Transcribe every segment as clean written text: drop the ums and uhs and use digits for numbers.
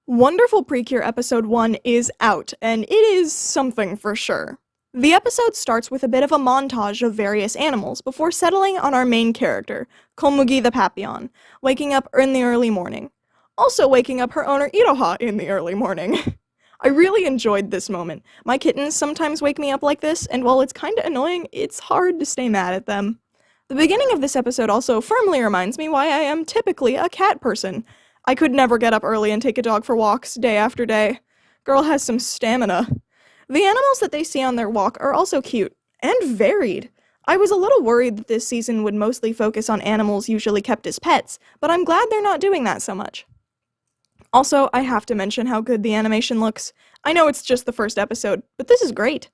Wonderful Precure Episode 1 is out, and it is something for sure. The episode starts with a bit of a montage of various animals before settling on our main character, Komugi the Papillon, waking up in the early morning. Also waking up her owner Iroha in the early morning. I really enjoyed this moment. My kittens sometimes wake me up like this, and while it's kinda annoying, it's hard to stay mad at them. The beginning of this episode also firmly reminds me why I am typically a cat person. I could never get up early and take a dog for walks day after day. Girl has some stamina. The animals that they see on their walk are also cute, and varied. I was a little worried that this season would mostly focus on animals usually kept as pets, but I'm glad they're not doing that so much. Also, I have to mention how good the animation looks. I know it's just the first episode, but this is great.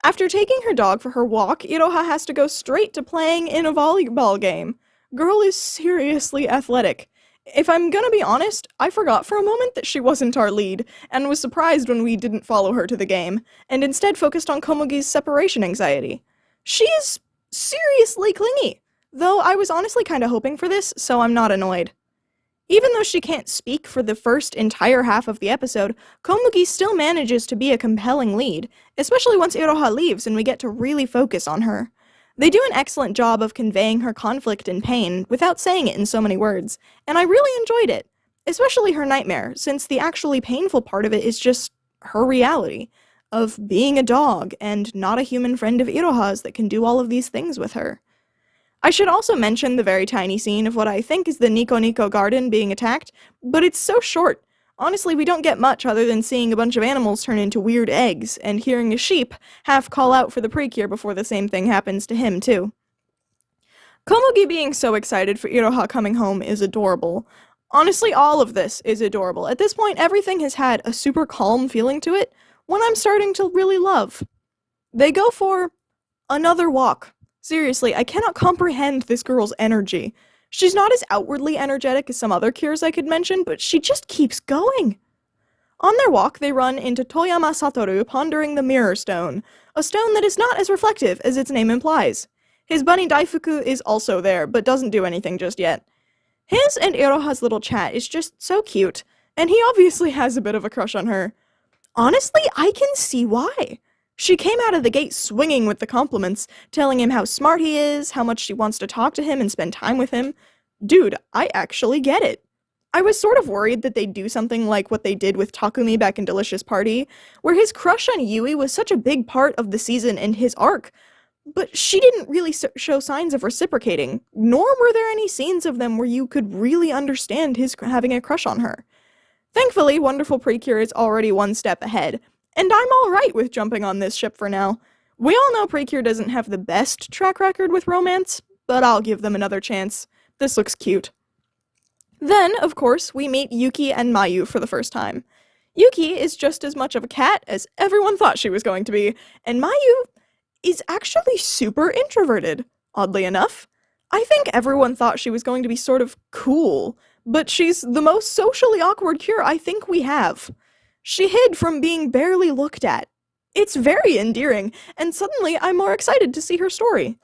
After taking her dog for her walk, Iroha has to go straight to playing in a volleyball game. Girl is seriously athletic. If I'm gonna be honest, I forgot for a moment that she wasn't our lead, and was surprised when we didn't follow her to the game, and instead focused on Komugi's separation anxiety. She's seriously clingy, though I was honestly kinda hoping for this, so I'm not annoyed. Even though she can't speak for the first entire half of the episode, Komugi still manages to be a compelling lead, especially once Iroha leaves and we get to really focus on her. They do an excellent job of conveying her conflict and pain without saying it in so many words, and I really enjoyed it, especially her nightmare, since the actually painful part of it is just her reality of being a dog and not a human friend of Iroha's that can do all of these things with her. I should also mention the very tiny scene of what I think is the Niko Garden being attacked, but it's so short. Honestly, we don't get much other than seeing a bunch of animals turn into weird eggs, and hearing a sheep half call out for the Precure before the same thing happens to him, too. Komugi being so excited for Iroha coming home is adorable. Honestly, all of this is adorable. At this point, everything has had a super calm feeling to it, one I'm starting to really love. They go for another walk. Seriously, I cannot comprehend this girl's energy. She's not as outwardly energetic as some other cures I could mention, but she just keeps going. On their walk, they run into Toyama Satoru pondering the Mirror Stone, a stone that is not as reflective as its name implies. His bunny Daifuku is also there, but doesn't do anything just yet. His and Iroha's little chat is just so cute, and he obviously has a bit of a crush on her. Honestly, I can see why. She came out of the gate swinging with the compliments, telling him how smart he is, how much she wants to talk to him and spend time with him. Dude, I actually get it. I was sort of worried that they'd do something like what they did with Takumi back in Delicious Party, where his crush on Yui was such a big part of the season and his arc, but she didn't really show signs of reciprocating, nor were there any scenes of them where you could really understand his having a crush on her. Thankfully, Wonderful Precure is already one step ahead, and I'm alright with jumping on this ship for now. We all know Precure doesn't have the best track record with romance, but I'll give them another chance. This looks cute. Then, of course, we meet Yuki and Mayu for the first time. Yuki is just as much of a cat as everyone thought she was going to be, and Mayu is actually super introverted, oddly enough. I think everyone thought she was going to be sort of cool, but she's the most socially awkward cure I think we have. She hid from being barely looked at. It's very endearing, and suddenly I'm more excited to see her story.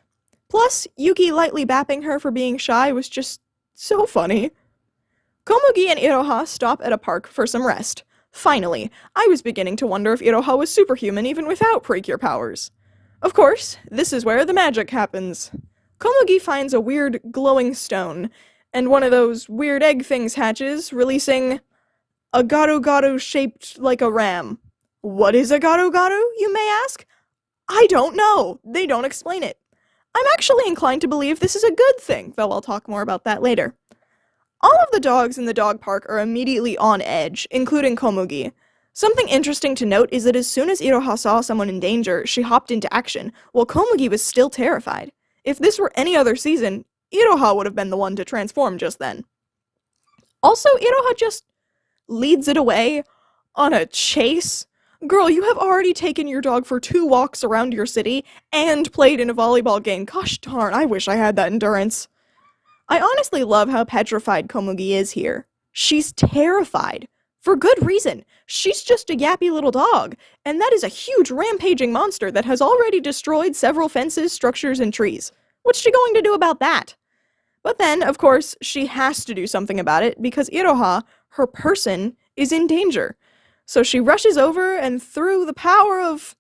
Plus, Yuki lightly bapping her for being shy was just so funny. Komugi and Iroha stop at a park for some rest. Finally, I was beginning to wonder if Iroha was superhuman even without Precure powers. Of course, this is where the magic happens. Komugi finds a weird glowing stone, and one of those weird egg things hatches, releasing a Garugaru shaped like a ram. What is a Garugaru, you may ask? I don't know. They don't explain it. I'm actually inclined to believe this is a good thing, though I'll talk more about that later. All of the dogs in the dog park are immediately on edge, including Komugi. Something interesting to note is that as soon as Iroha saw someone in danger, she hopped into action, while Komugi was still terrified. If this were any other season, Iroha would have been the one to transform just then. Also, Iroha just leads it away on a chase. Girl, you have already taken your dog for 2 walks around your city and played in a volleyball game. Gosh darn, I wish I had that endurance. I honestly love how petrified Komugi is here. She's terrified. For good reason. She's just a yappy little dog, and that is a huge rampaging monster that has already destroyed several fences, structures, and trees. What's she going to do about that? But then, of course, she has to do something about it because Iroha, her person, is in danger. So she rushes over, and through the power of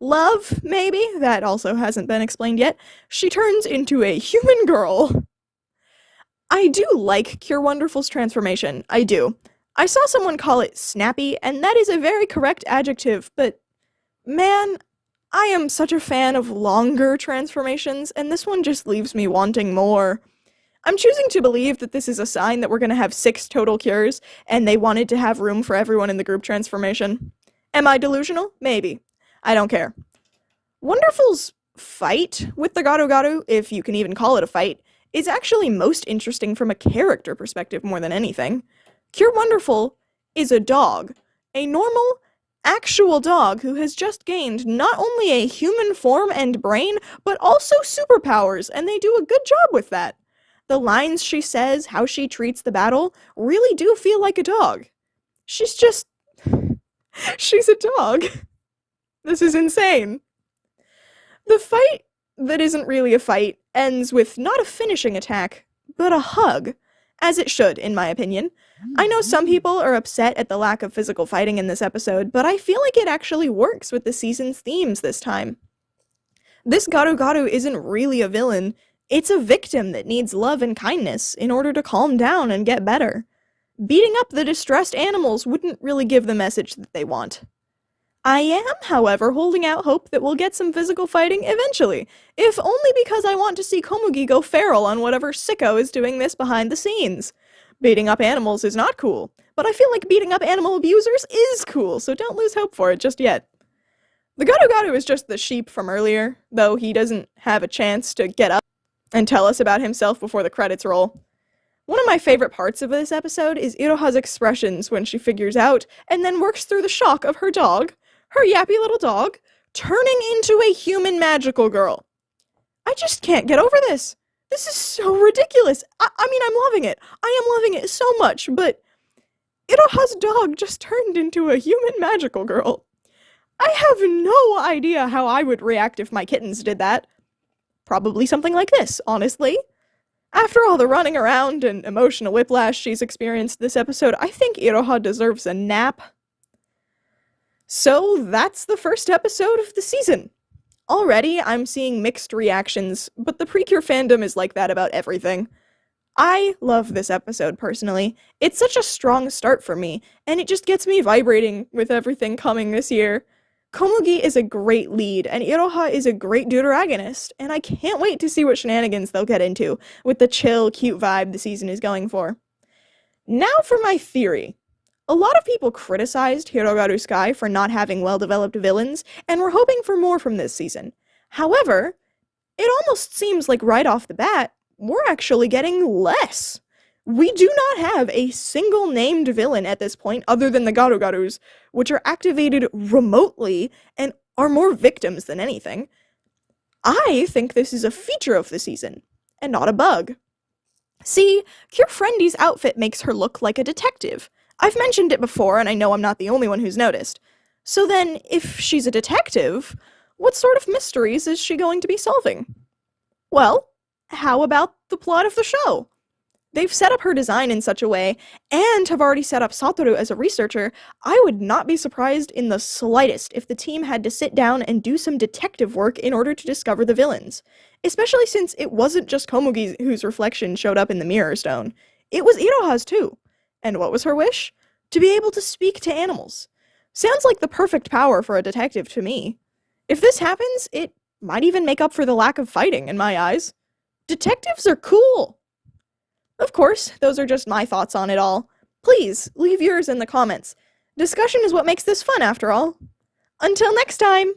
love, maybe, that also hasn't been explained yet, she turns into a human girl. I do like Cure Wonderful's transformation, I do. I saw someone call it snappy, and that is a very correct adjective, but man, I am such a fan of longer transformations, and this one just leaves me wanting more. I'm choosing to believe that this is a sign that we're going to have 6 total cures, and they wanted to have room for everyone in the group transformation. Am I delusional? Maybe. I don't care. Wonderful's fight with the Garugaru, if you can even call it a fight, is actually most interesting from a character perspective more than anything. Cure Wonderful is a dog. A normal, actual dog who has just gained not only a human form and brain, but also superpowers, and they do a good job with that. The lines she says, how she treats the battle, really do feel like a dog. She's a dog. This is insane. The fight that isn't really a fight ends with not a finishing attack, but a hug. As it should, in my opinion. I know some people are upset at the lack of physical fighting in this episode, but I feel like it actually works with the season's themes this time. This Garugaru isn't really a villain, it's a victim that needs love and kindness in order to calm down and get better. Beating up the distressed animals wouldn't really give the message that they want. I am, however, holding out hope that we'll get some physical fighting eventually, if only because I want to see Komugi go feral on whatever sicko is doing this behind the scenes. Beating up animals is not cool, but I feel like beating up animal abusers is cool, so don't lose hope for it just yet. The Garugaru is just the sheep from earlier, though he doesn't have a chance to get up and tell us about himself before the credits roll. One of my favorite parts of this episode is Iroha's expressions when she figures out and then works through the shock of her dog, her yappy little dog, turning into a human magical girl. I just can't get over this. This is so ridiculous. I mean, I'm loving it. I am loving it so much, but Iroha's dog just turned into a human magical girl. I have no idea how I would react if my kittens did that. Probably something like this, honestly. After all the running around and emotional whiplash she's experienced this episode, I think Iroha deserves a nap. So that's the first episode of the season. Already, I'm seeing mixed reactions, but the Precure fandom is like that about everything. I love this episode, personally. It's such a strong start for me, and it just gets me vibrating with everything coming this year. Komugi is a great lead, and Iroha is a great deuteragonist, and I can't wait to see what shenanigans they'll get into, with the chill, cute vibe the season is going for. Now for my theory. A lot of people criticized Hirogaru Sky for not having well-developed villains, and were hoping for more from this season. However, it almost seems like right off the bat, we're actually getting less. We do not have a single named villain at this point other than the Garugarus, which are activated remotely and are more victims than anything. I think this is a feature of the season, and not a bug. See, Cure Friendy's outfit makes her look like a detective. I've mentioned it before, and I know I'm not the only one who's noticed. So then, if she's a detective, what sort of mysteries is she going to be solving? Well, how about the plot of the show? They've set up her design in such a way, and have already set up Satoru as a researcher. I would not be surprised in the slightest if the team had to sit down and do some detective work in order to discover the villains. Especially since it wasn't just Komugi whose reflection showed up in the mirror stone. It was Iroha's too. And what was her wish? To be able to speak to animals. Sounds like the perfect power for a detective to me. If this happens, it might even make up for the lack of fighting in my eyes. Detectives are cool! Of course, those are just my thoughts on it all. Please, leave yours in the comments. Discussion is what makes this fun, after all. Until next time!